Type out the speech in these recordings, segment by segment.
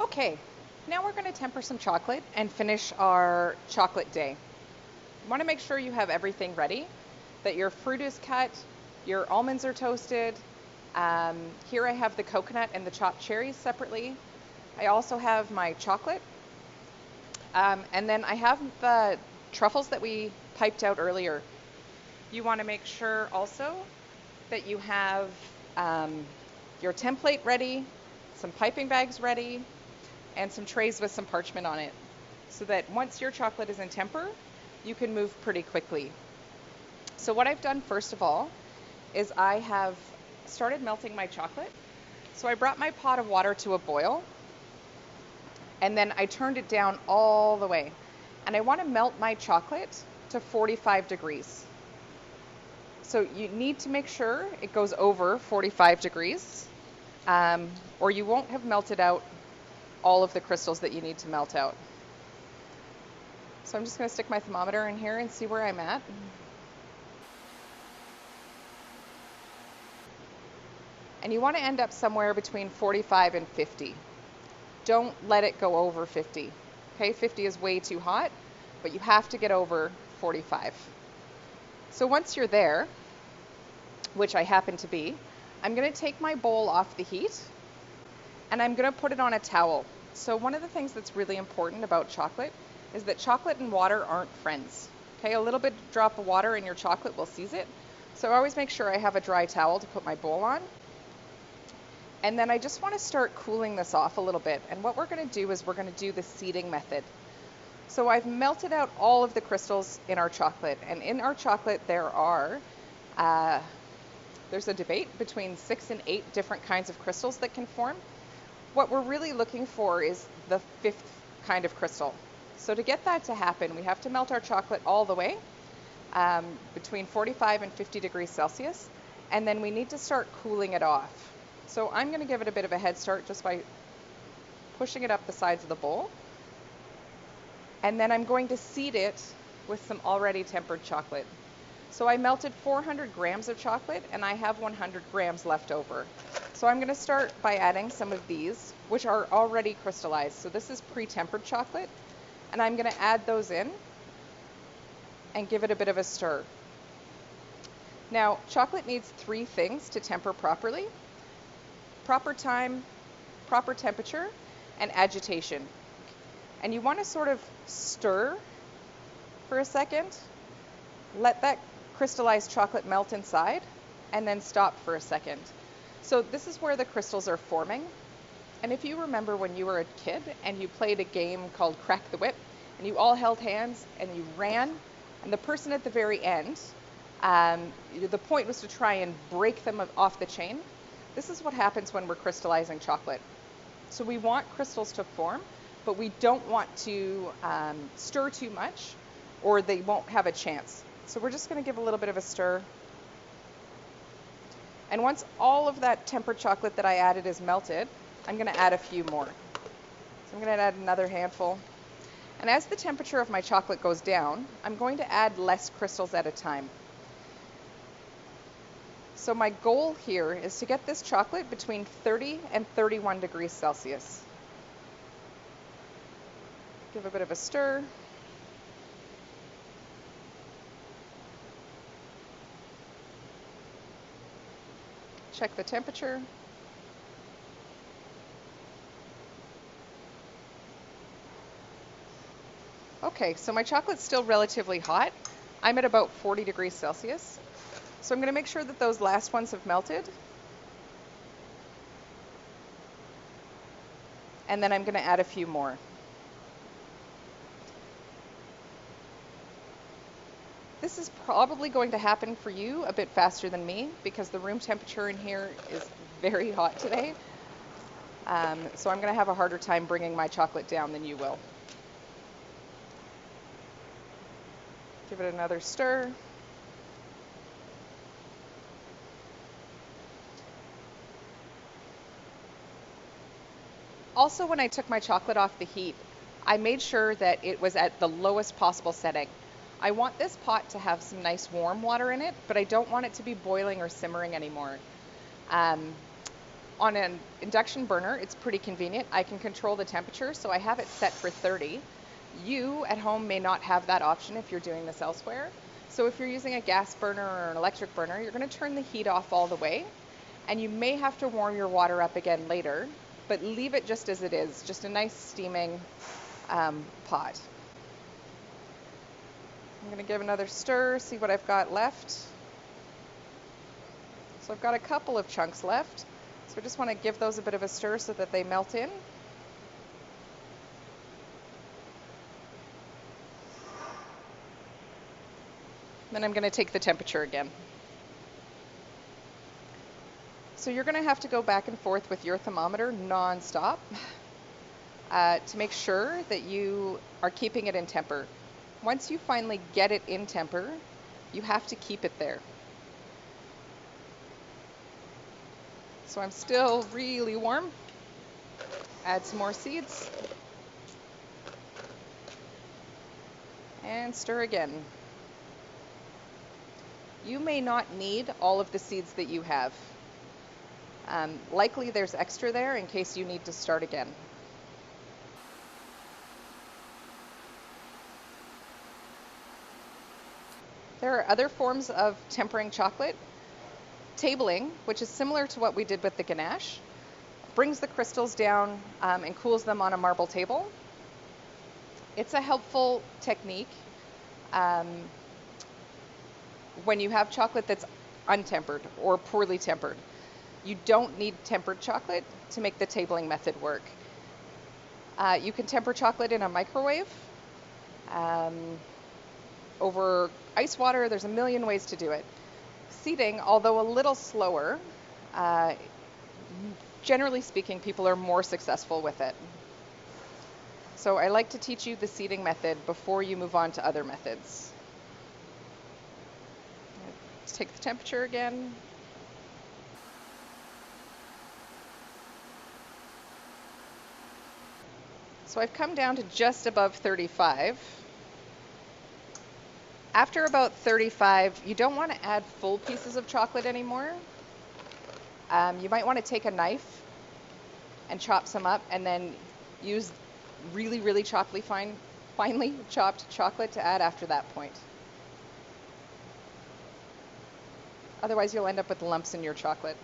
Okay, now we're going to temper some chocolate and finish our chocolate day. You want to make sure you have everything ready, that your fruit is cut, your almonds are toasted. Here I have the coconut and the chopped cherries separately. I also have my chocolate. And then I have the truffles that we piped out earlier. You want to make sure also that you have your template ready, some piping bags ready, and some trays with some parchment on it, so that once your chocolate is in temper, you can move pretty quickly. So what I've done first of all is I have started melting my chocolate. So I brought my pot of water to a boil, and then I turned it down all the way. And I want to melt my chocolate to 45 degrees. So you need to make sure it goes over 45 degrees, or you won't have melted out all of the crystals that you need to melt out. So I'm just going to stick my thermometer in here and see where I'm at. And you want to end up somewhere between 45 and 50. Don't let it go over 50. Okay, 50 is way too hot, but you have to get over 45. So once you're there, which I happen to be, I'm going to take my bowl off the heat and I'm going to put it on a towel. So one of the things that's really important about chocolate is that chocolate and water aren't friends. Okay, a little bit drop of water in your chocolate will seize it. So I always make sure I have a dry towel to put my bowl on. And then I just want to start cooling this off a little bit. And what we're going to do is we're going to do the seeding method. So I've melted out all of the crystals in our chocolate. And in our chocolate there's a debate between 6 and 8 different kinds of crystals that can form. What we're really looking for is the 5th kind of crystal. So to get that to happen, we have to melt our chocolate all the way between 45 and 50 degrees Celsius, and then we need to start cooling it off. So I'm going to give it a bit of a head start just by pushing it up the sides of the bowl, and then I'm going to seed it with some already tempered chocolate. So I melted 400 grams of chocolate and I have 100 grams left over. So I'm going to start by adding some of these, which are already crystallized. So this is pre-tempered chocolate, and I'm going to add those in and give it a bit of a stir. Now, chocolate needs 3 things to temper properly: proper time, proper temperature, and agitation. And you want to sort of stir for a second, let that crystallized chocolate melt inside, and then stop for a second. So this is where the crystals are forming. And if you remember when you were a kid and you played a game called Crack the Whip, and you all held hands and you ran, and the person at the very end, the point was to try and break them off the chain. This is what happens when we're crystallizing chocolate. So we want crystals to form, but we don't want to stir too much, or they won't have a chance. So we're just going to give a little bit of a stir. And once all of that tempered chocolate that I added is melted, I'm going to add a few more. So I'm going to add another handful. And as the temperature of my chocolate goes down, I'm going to add less crystals at a time. So my goal here is to get this chocolate between 30 and 31 degrees Celsius. Give a bit of a stir. Check the temperature. Okay, so my chocolate's still relatively hot. I'm at about 40 degrees Celsius. So I'm going to make sure that those last ones have melted. And then I'm going to add a few more. This is probably going to happen for you a bit faster than me because the room temperature in here is very hot today. So I'm going to have a harder time bringing my chocolate down than you will. Give it another stir. Also, when I took my chocolate off the heat, I made sure that it was at the lowest possible setting. I want this pot to have some nice warm water in it, but I don't want it to be boiling or simmering anymore. On an induction burner, it's pretty convenient. I can control the temperature, so I have it set for 30. You at home may not have that option if you're doing this elsewhere. So if you're using a gas burner or an electric burner, you're going to turn the heat off all the way, and you may have to warm your water up again later, but leave it just as it is, just a nice steaming pot. I'm going to give another stir, see what I've got left. So I've got a couple of chunks left. So I just want to give those a bit of a stir so that they melt in. Then I'm going to take the temperature again. So you're going to have to go back and forth with your thermometer non-stop to make sure that you are keeping it in temper. Once you finally get it in temper, you have to keep it there. So I'm still really warm. Add some more seeds. And stir again. You may not need all of the seeds that you have. Likely there's extra there in case you need to start again. There are other forms of tempering chocolate. Tabling, which is similar to what we did with the ganache, brings the crystals down and cools them on a marble table. It's a helpful technique when you have chocolate that's untempered or poorly tempered. You don't need tempered chocolate to make the tabling method work. You can temper chocolate in a microwave, over ice water. There's a million ways to do it. Seeding, although a little slower, generally speaking, people are more successful with it. So I like to teach you the seeding method before you move on to other methods. Let's take the temperature again. So I've come down to just above 35. After about 35, you don't want to add full pieces of chocolate anymore. You might want to take a knife and chop some up and then use really, really finely chopped chocolate to add after that point. Otherwise, you'll end up with lumps in your chocolate.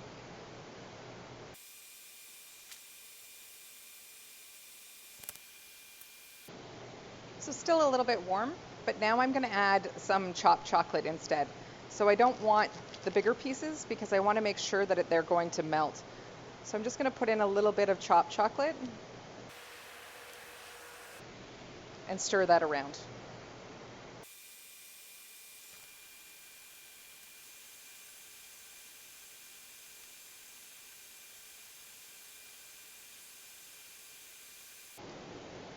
So still a little bit warm. But now I'm going to add some chopped chocolate instead. So I don't want the bigger pieces because I want to make sure that they're going to melt. So I'm just going to put in a little bit of chopped chocolate and stir that around.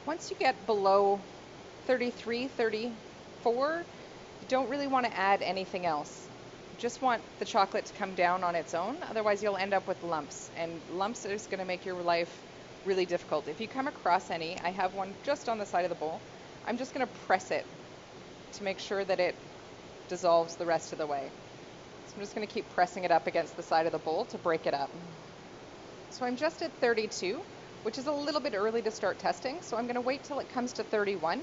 Once you get below 33, 34, you don't really want to add anything else. You just want the chocolate to come down on its own, otherwise you'll end up with lumps, and lumps is going to make your life really difficult. If you come across any, I have one just on the side of the bowl, I'm just going to press it to make sure that it dissolves the rest of the way. So I'm just going to keep pressing it up against the side of the bowl to break it up. So I'm just at 32, which is a little bit early to start testing, so I'm going to wait till it comes to 31.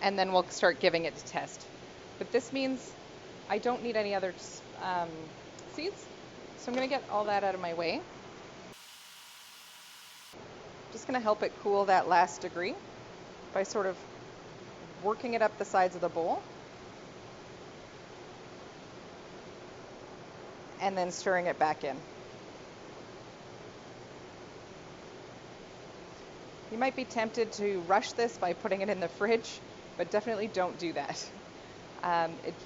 And then we'll start giving it to test. But this means I don't need any other seeds. So I'm going to get all that out of my way. Just going to help it cool that last degree by sort of working it up the sides of the bowl. And then stirring it back in. You might be tempted to rush this by putting it in the fridge, but definitely don't do that.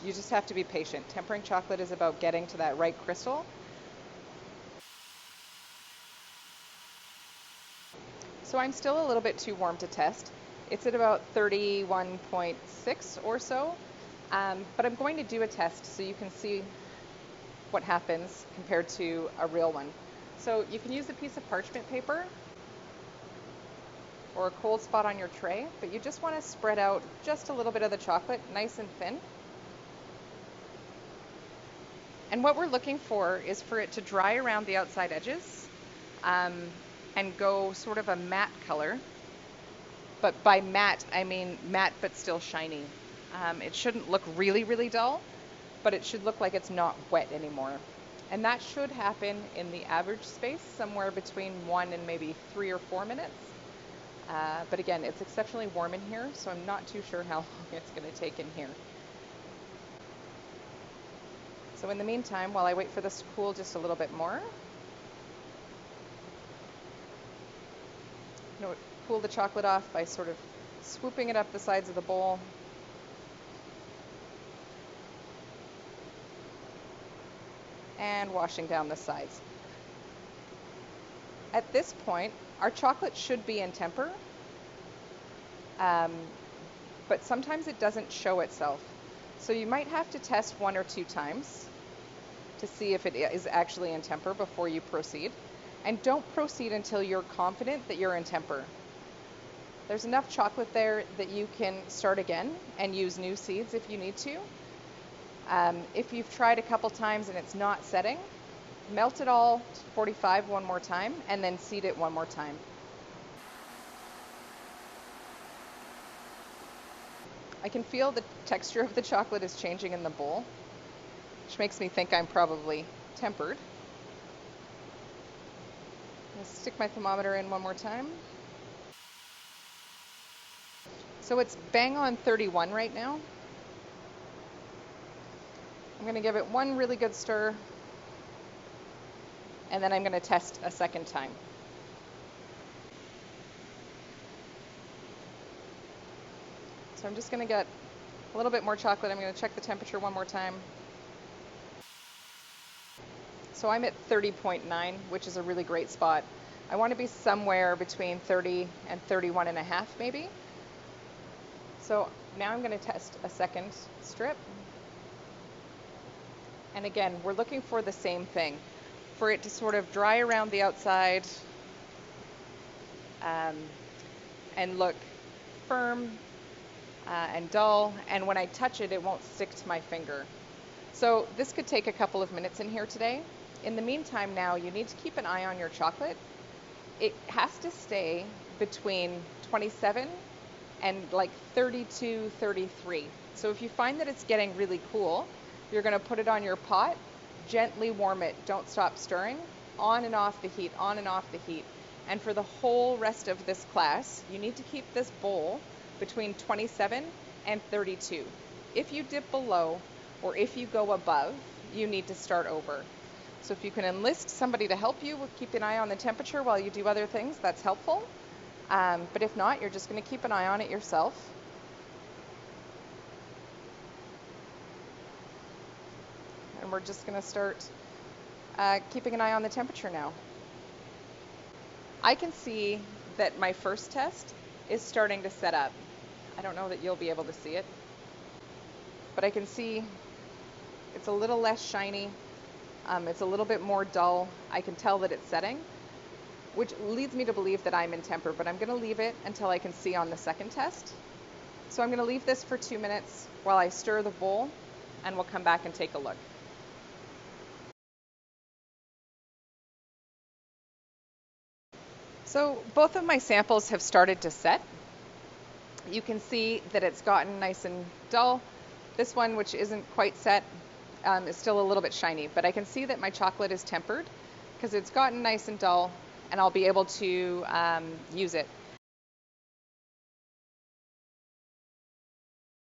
You just have to be patient. Tempering chocolate is about getting to that right crystal. So I'm still a little bit too warm to test. It's at about 31.6 or so, but I'm going to do a test so you can see what happens compared to a real one. So you can use a piece of parchment paper or a cold spot on your tray, but you just want to spread out just a little bit of the chocolate, nice and thin. And what we're looking for is for it to dry around the outside edges and go sort of a matte color. But by matte, I mean matte but still shiny. It shouldn't look really, really dull, but it should look like it's not wet anymore. And that should happen in the average space, somewhere between 1 and maybe 3 or 4 minutes. But again, it's exceptionally warm in here, so I'm not too sure how long it's going to take in here. So in the meantime, while I wait for this to cool just a little bit more, cool the chocolate off by sort of swooping it up the sides of the bowl. And washing down the sides. At this point, our chocolate should be in temper, but sometimes it doesn't show itself. So you might have to test 1 or 2 times to see if it is actually in temper before you proceed. And don't proceed until you're confident that you're in temper. There's enough chocolate there that you can start again and use new seeds if you need to. If you've tried a couple times and it's not setting, melt it all to 45 one more time and then seed it one more time. I can feel the texture of the chocolate is changing in the bowl, which makes me think I'm probably tempered. I'm going to stick my thermometer in one more time. So it's bang on 31 right now. I'm going to give it one really good stir, and then I'm going to test a second time. So I'm just going to get a little bit more chocolate. I'm going to check the temperature one more time. So I'm at 30.9, which is a really great spot. I want to be somewhere between 30 and 31 and a half maybe. So now I'm going to test a second strip. And again, we're looking for the same thing, for it to sort of dry around the outside and look firm and dull. And when I touch it, it won't stick to my finger. So this could take a couple of minutes in here today. In the meantime now, you need to keep an eye on your chocolate. It has to stay between 27 and like 32, 33. So if you find that it's getting really cool, you're going to put it on your pot, gently warm it, don't stop stirring, on and off the heat, on and off the heat. And for the whole rest of this class, you need to keep this bowl between 27 and 32. If you dip below or if you go above, you need to start over. So if you can enlist somebody to help you, keep an eye on the temperature while you do other things, that's helpful. But if not, you're just going to keep an eye on it yourself. And we're just going to start keeping an eye on the temperature now. I can see that my first test is starting to set up. I don't know that you'll be able to see it, but I can see it's a little less shiny. It's a little bit more dull. I can tell that it's setting, which leads me to believe that I'm in temper, but I'm going to leave it until I can see on the second test. So I'm going to leave this for 2 minutes while I stir the bowl, and we'll come back and take a look. So both of my samples have started to set. You can see that it's gotten nice and dull. This one, which isn't quite set, is still a little bit shiny, but I can see that my chocolate is tempered because it's gotten nice and dull, and I'll be able to use it